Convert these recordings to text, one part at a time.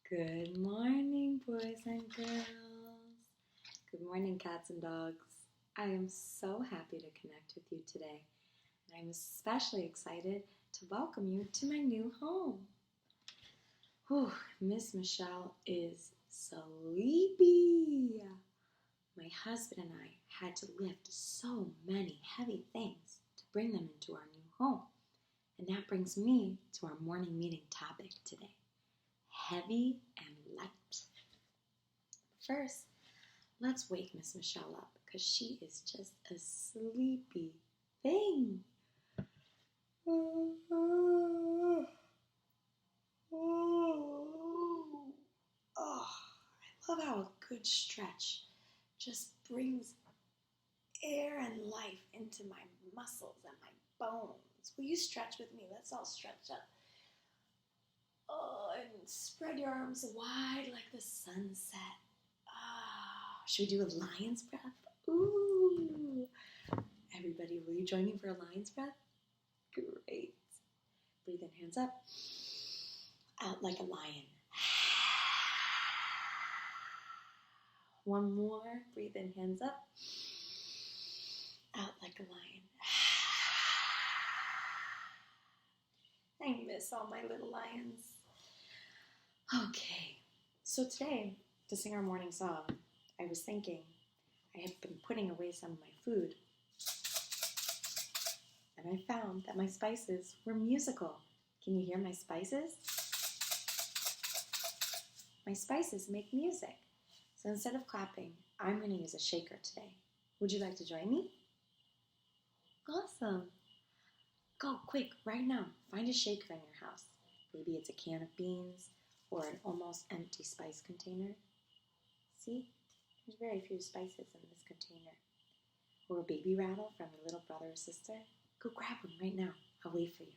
Good morning, boys and girls. Good morning, cats and dogs. I am so happy to connect with you today, and I'm especially excited to welcome you to my new home. Whew, Miss Michelle is sleepy. My husband and I had to lift so many heavy things to bring them into our new home, and that brings me to our morning meeting topic today. Heavy and light. First, let's wake Miss Michelle up because she is just a sleepy thing. Oh, I love how a good stretch just brings air and life into my muscles and my bones. Will you stretch with me? Let's all stretch up. Oh, and spread your arms wide like the sunset. Should we do a lion's breath? Ooh. Everybody, will you join me for a lion's breath? Great. Breathe in, hands up. Out like a lion. One more. Breathe in, hands up. Out like a lion. I miss all my little lions. Okay, so today, to sing our morning song, I was thinking I had been putting away some of my food, and I found that my spices were musical. Can you hear my spices? My spices make music. So instead of clapping, I'm going to use a shaker today. Would you like to join me? Awesome. Go quick, right now. Find a shaker in your house. Maybe it's a can of beans or an almost empty spice container. See? There's very few spices in this container. Or a baby rattle from your little brother or sister. Go grab one right now. I'll wait for you.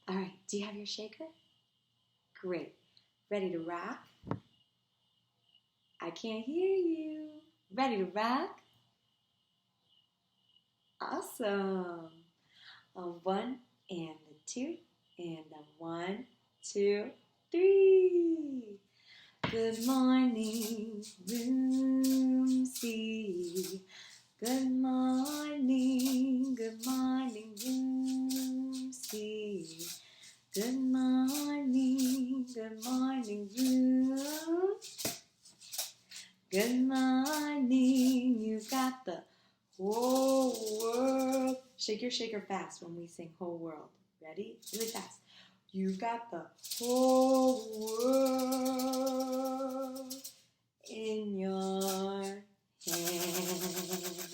All right, do you have your shaker? Great. Ready to rock? I can't hear you. Ready to rock? Awesome. A 1 and a 2 and a 1, 2, 3. Good morning, room C. Good morning, room C. Good morning, room. Good morning, you got the whole world. Shake your shaker fast when we sing whole world. Ready? Really fast. You got the whole world in your hands.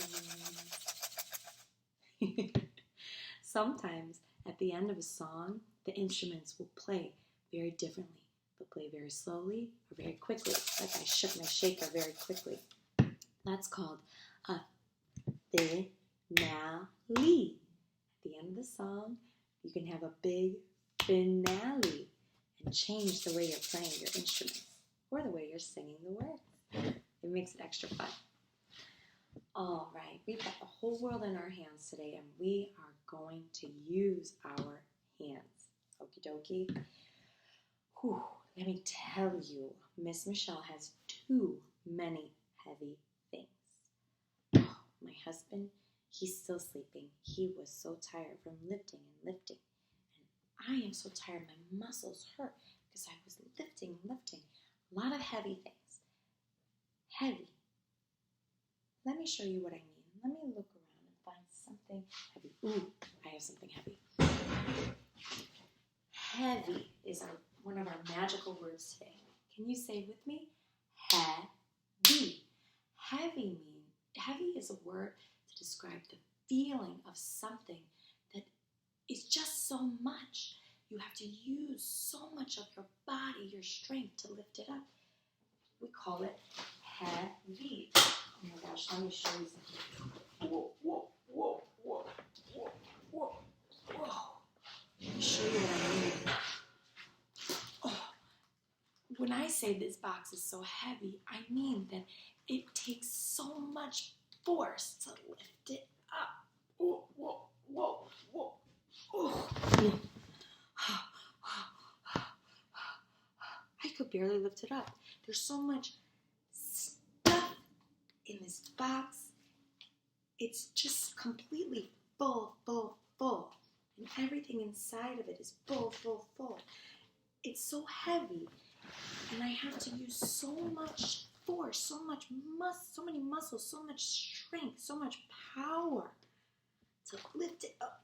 Sometimes at the end of a song, the instruments will play very differently. They'll play very slowly or very quickly, like I shook my shaker very quickly. That's called a finale. At the end of the song, you can have a big finale and change the way you're playing your instruments or the way you're singing the words. It makes it extra fun. All right, we've got the whole world in our hands today, and we are going to use our hands. Okie dokie. Whew, let me tell you, Miss Michelle has too many heavy things. Oh, my husband, he's still sleeping. He was so tired from lifting and lifting. And I am so tired, my muscles hurt because I was lifting. A lot of heavy things. Heavy. Let me show you what I mean. Let me look around and find something heavy. Ooh, I have something heavy. Heavy is one of our magical words today. Can you say it with me? Heavy. Heavy is a word to describe the feeling of something that is just so much. You have to use so much of your body, your strength to lift it up. We call it heavy. Oh my gosh, let me show you something. Whoa. Let me show you what I mean. Oh, when I say this box is so heavy, I mean that it takes so much force to lift it up. Whoa. I could barely lift it up. There's so much stuff in this box. It's just completely full. And everything inside of it is full. It's so heavy. And I have to use so much force, so many muscles, so much strength, so much power to lift it up.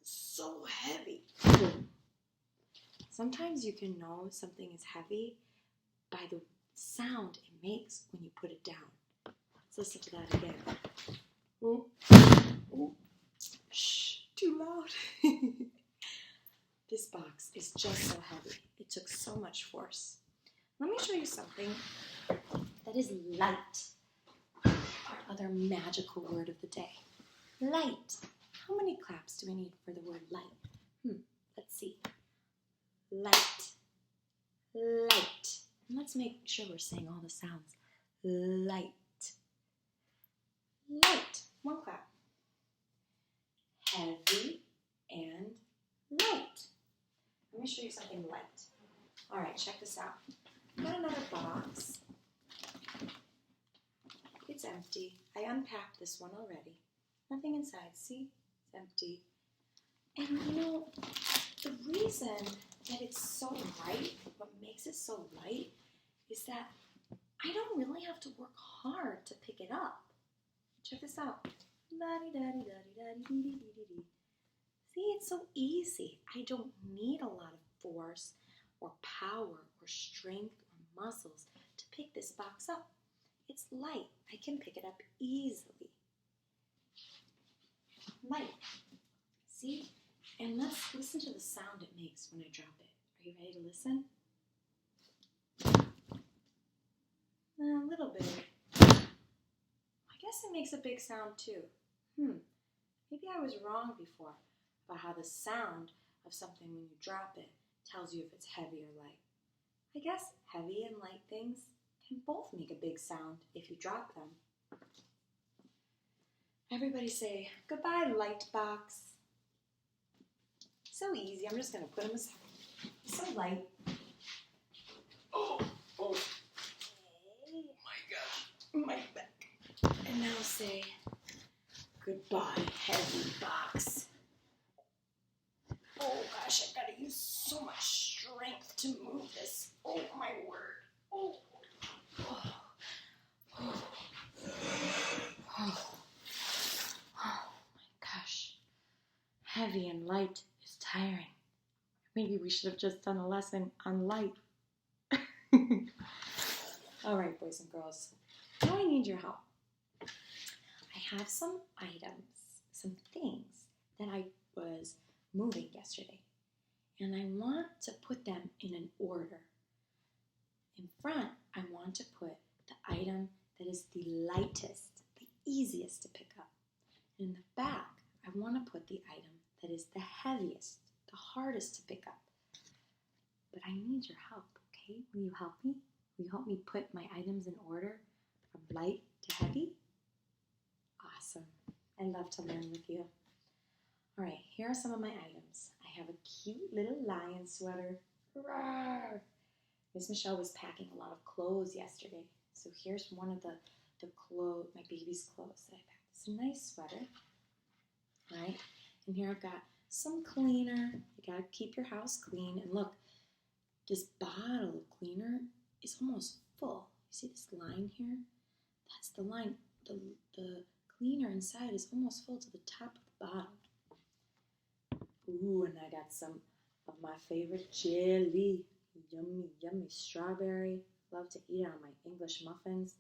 It's so heavy. Sometimes you can know something is heavy by the sound it makes when you put it down. Let's listen to that again. Oh. Shh, too loud. This box is just so heavy. It took so much force. Let me show you something that is light. Our other magical word of the day. Light. How many claps do we need for the word light? Let's see. Light. Light. And let's make sure we're saying all the sounds. Light. Light. One clap. Heavy and light. Let me show you something light. All right, check this out. I've got another box. It's empty. I unpacked this one already. Nothing inside. See? It's empty. And you know, the reason that it's so light, what makes it so light, is that I don't really have to work hard to pick it up. Check this out. See, it's so easy. I don't need a lot of force or power or strength or muscles to pick this box up. It's light. I can pick it up easily. Light. See? And let's listen to the sound it makes when I drop it. Are you ready to listen? A little bit. I guess it makes a big sound too. Maybe I was wrong before about how the sound of something when you drop it tells you if it's heavy or light. I guess heavy and light things can both make a big sound if you drop them. Everybody say, goodbye, light box. So easy. I'm just going to put them aside. So light. Oh. My back. And now say, goodbye, heavy box. Oh gosh, I've got to use so much strength to move this. Oh my word. Oh my gosh. Heavy and light is tiring. Maybe we should have just done a lesson on light. All right, boys and girls. Now I need your help. I have some items, some things that I was moving yesterday. And I want to put them in an order. In front, I want to put the item that is the lightest, the easiest to pick up. And in the back, I want to put the item that is the heaviest, the hardest to pick up. But I need your help, okay? Will you help me? Will you help me put my items in order from light to heavy? Awesome. I love to learn with you. All right, here are some of my items. I have a cute little lion sweater. Roar! Miss Michelle was packing a lot of clothes yesterday. So here's one of the clothes, my baby's clothes that I packed. It's a nice sweater. All right, and here I've got some cleaner. You gotta keep your house clean. And look, this bottle of cleaner is almost full. You see this line here? That's the line. The cleaner inside is almost full to the top of the bottle. Ooh, and I got some of my favorite jelly. Yummy, yummy strawberry. Love to eat on my English muffins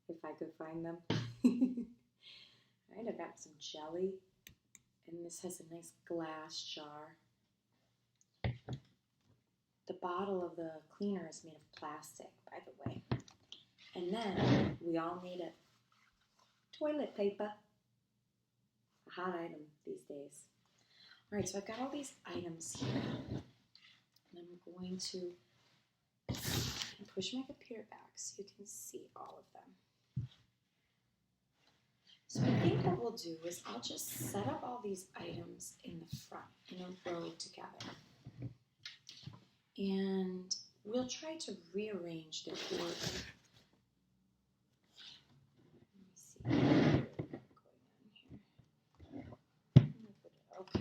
if I could find them. All right, I got some jelly. And this has a nice glass jar. The bottle of the cleaner is made of plastic, by the way. And then we all need a toilet paper. A hot item these days. All right, so I've got all these items here. And I'm going to push my computer back so you can see all of them. So I think what we'll do is I'll just set up all these items in the front in a row together. And we'll try to rearrange their order. Let me see what's going on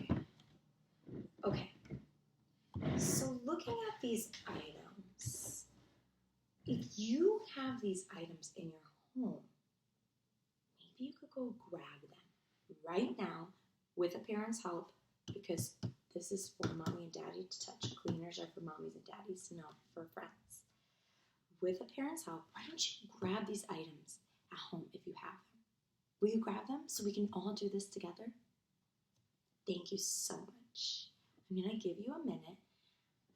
here. Okay. So looking at these items, if you have these items in your home, maybe you could go grab them right now with a parent's help, because this is for mommy and daddy to touch. Cleaners are for mommies and daddies to know, for friends. With a parent's help, why don't you grab these items at home if you have them? Will you grab them so we can all do this together? Thank you so much. I'm going to give you a minute.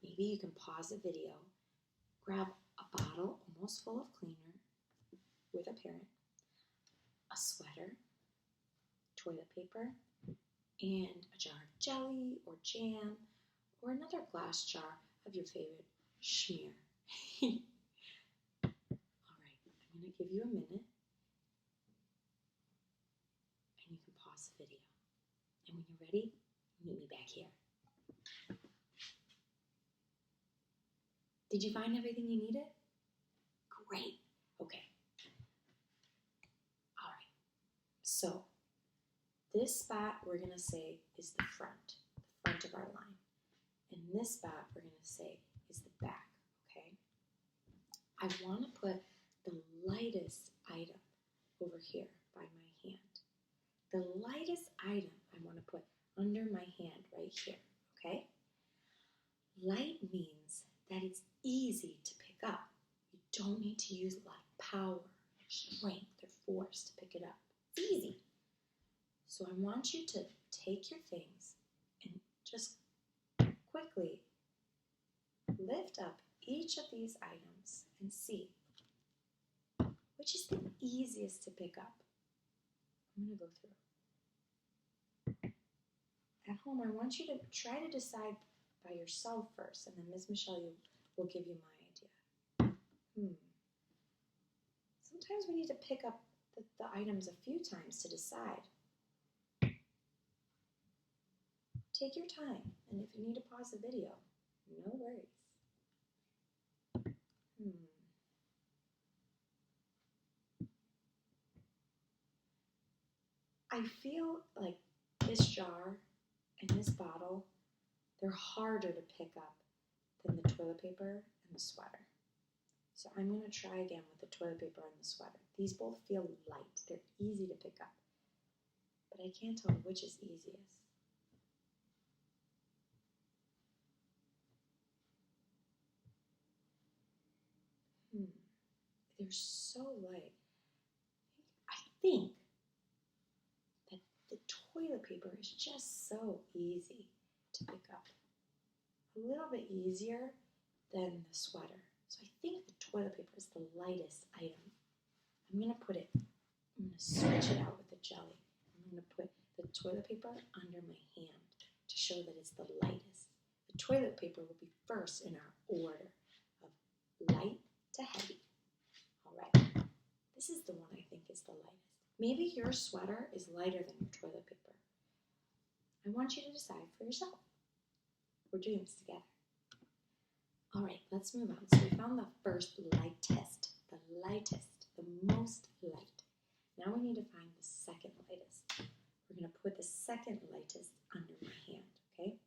Maybe you can pause the video, grab a bottle almost full of cleaner with a parent, a sweater, toilet paper, and a jar of jelly or jam or another glass jar of your favorite schmear. All right, I'm going to give you a minute, and you can pause the video. And when you're ready, meet me back here. Did you find everything you needed? Great. Okay. All right. So this spot we're going to say is the front of our line. And this spot we're going to say is the back, okay? I want to put the lightest item over here by my hand. The lightest item I want to put under my hand right here, okay? Light means that it's easy to pick up. You don't need to use a lot of power, strength, or force to pick it up. It's easy. So I want you to take your things and just quickly lift up each of these items and see which is the easiest to pick up. I'm going to go through. At home, I want you to try to decide by yourself first, and then Ms. Michelle will give you my idea. Sometimes we need to pick up the items a few times to decide. Take your time, and if you need to pause the video, no worries. I feel like this jar and this bottle, they're harder to pick up than the toilet paper and the sweater. So I'm going to try again with the toilet paper and the sweater. These both feel light. They're easy to pick up. But I can't tell which is easiest. They're so light. I think that the toilet paper is just so easy to pick up. A little bit easier than the sweater. So I think the toilet paper is the lightest item. I'm going to switch it out with the jelly. I'm going to put the toilet paper under my hand to show that it's the lightest. The toilet paper will be first in our order of light to heavy. All right, this is the one I think is the lightest. Maybe your sweater is lighter than your toilet paper. I want you to decide for yourself. We're doing this together. All right, let's move on. So we found the first lightest, the most light. Now we need to find the second lightest. We're going to put the second lightest under my hand, okay?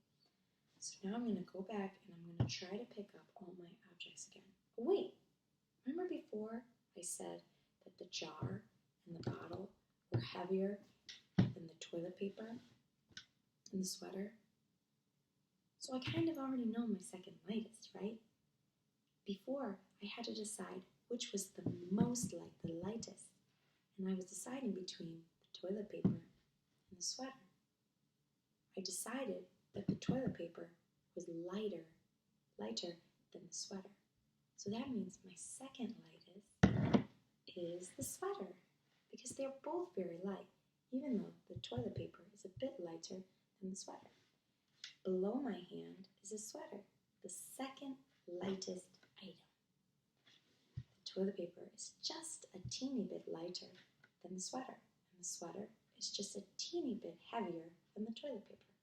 So now I'm going to go back and I'm going to try to pick up all my objects again. Oh, wait, remember before I said that the jar and the bottle were heavier than the toilet paper and the sweater? So I kind of already know my second lightest, right? Before, I had to decide which was the most light, the lightest. And I was deciding between the toilet paper and the sweater. I decided that the toilet paper was lighter than the sweater. So that means my second lightest is the sweater, because they're both very light, even though the toilet paper is a bit lighter than the sweater. Below my hand is a sweater, the second lightest item. The toilet paper is just a teeny bit lighter than the sweater, and the sweater is just a teeny bit heavier than the toilet paper.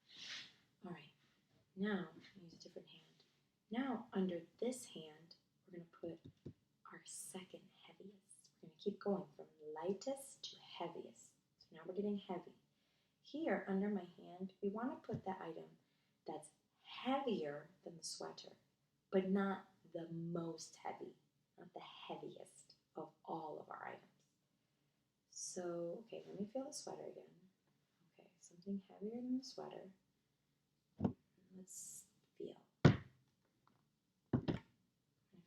All right, now I'm going to use a different hand. Now under this hand, we're going to put our second heaviest. We're going to keep going from lightest to heaviest. So now we're getting heavy. Here under my hand, we want to put the item that's heavier than the sweater, but not the most heavy, not the heaviest of all of our items. So, okay, let me feel the sweater again. Okay, something heavier than the sweater. Let's feel. I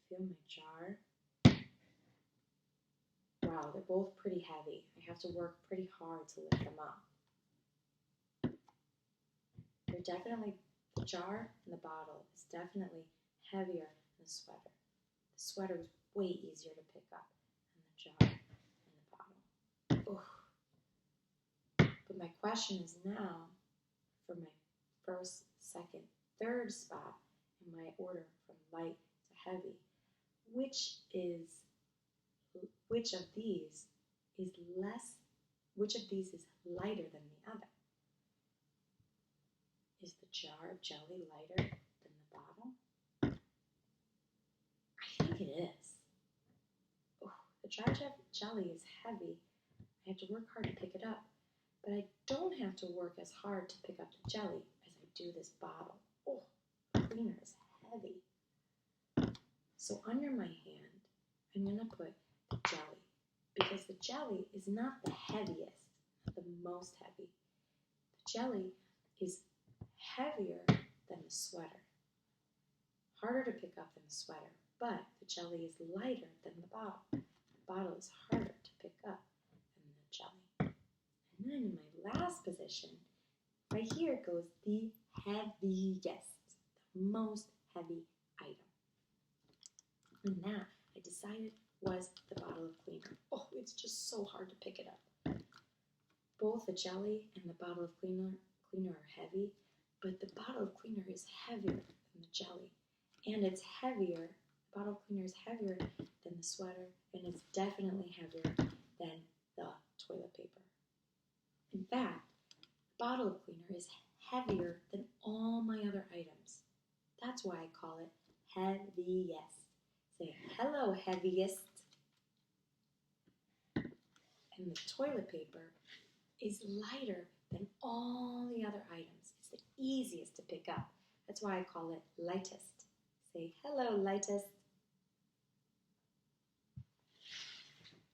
feel my jar. Wow, they're both pretty heavy. I have to work pretty hard to lift them up. They're definitely, the jar and the bottle is definitely heavier than the sweater. The sweater was way easier to pick up than the jar and the bottle. Oof. But my question is now, for my first, second, third spot in my order from light to heavy, which of these is lighter than the other? Is the jar of jelly lighter than the bottle? I think it is. Oh, the jar of jelly is heavy. I have to work hard to pick it up, but I don't have to work as hard to pick up the jelly as I do this bottle. Oh, the cleaner is heavy. So under my hand, I'm going to put the jelly, because the jelly is not the heaviest, not the most heavy. The jelly is heavier than the sweater, harder to pick up than the sweater, but the jelly is lighter than the bottle. The bottle is harder to pick up than the jelly. And then in my last position, right here goes the heaviest, the most heavy item. And that, I decided, was the bottle of cleaner. Oh, it's just so hard to pick it up. Both the jelly and the bottle of cleaner are heavy, but the bottle of cleaner is heavier than the jelly. And it's heavier, the bottle of cleaner is heavier than the sweater, and it's definitely heavier than the toilet paper. In fact, the bottle of cleaner is heavier than all my other items. That's why I call it heaviest. Say, hello, heaviest. And the toilet paper is lighter than all the other items. It's the easiest to pick up. That's why I call it lightest. Say, hello, lightest.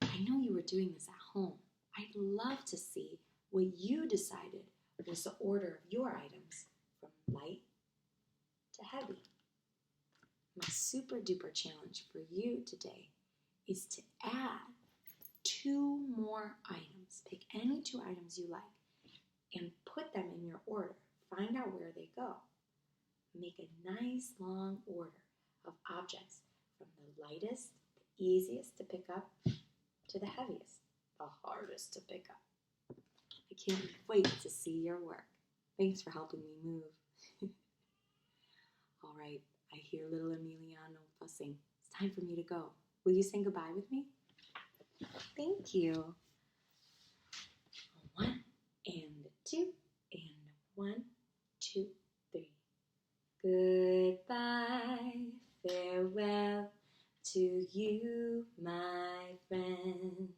I know you were doing this at home. I'd love to see what you decided was the order of your items from light to heavy. My super duper challenge for you today is to add 2 more items. Pick any 2 items you like and put them in your order. Find out where they go. Make a nice long order of objects from the lightest, the easiest to pick up, to the heaviest, the hardest to pick up. I can't wait to see your work. Thanks for helping me move. All right, I hear little Emiliano fussing. It's time for me to go. Will you sing goodbye with me? Thank you. 1 and 2 and 1, 2, 3. Goodbye, farewell to you, my friend.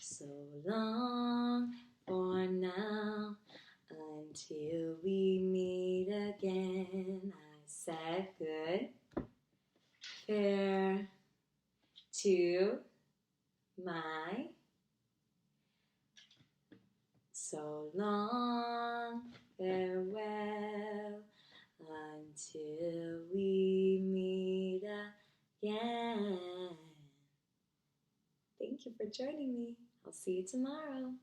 So long for now, until we meet again. I said good fair to my. So long, farewell, until we meet again. Thank you for joining me. I'll see you tomorrow.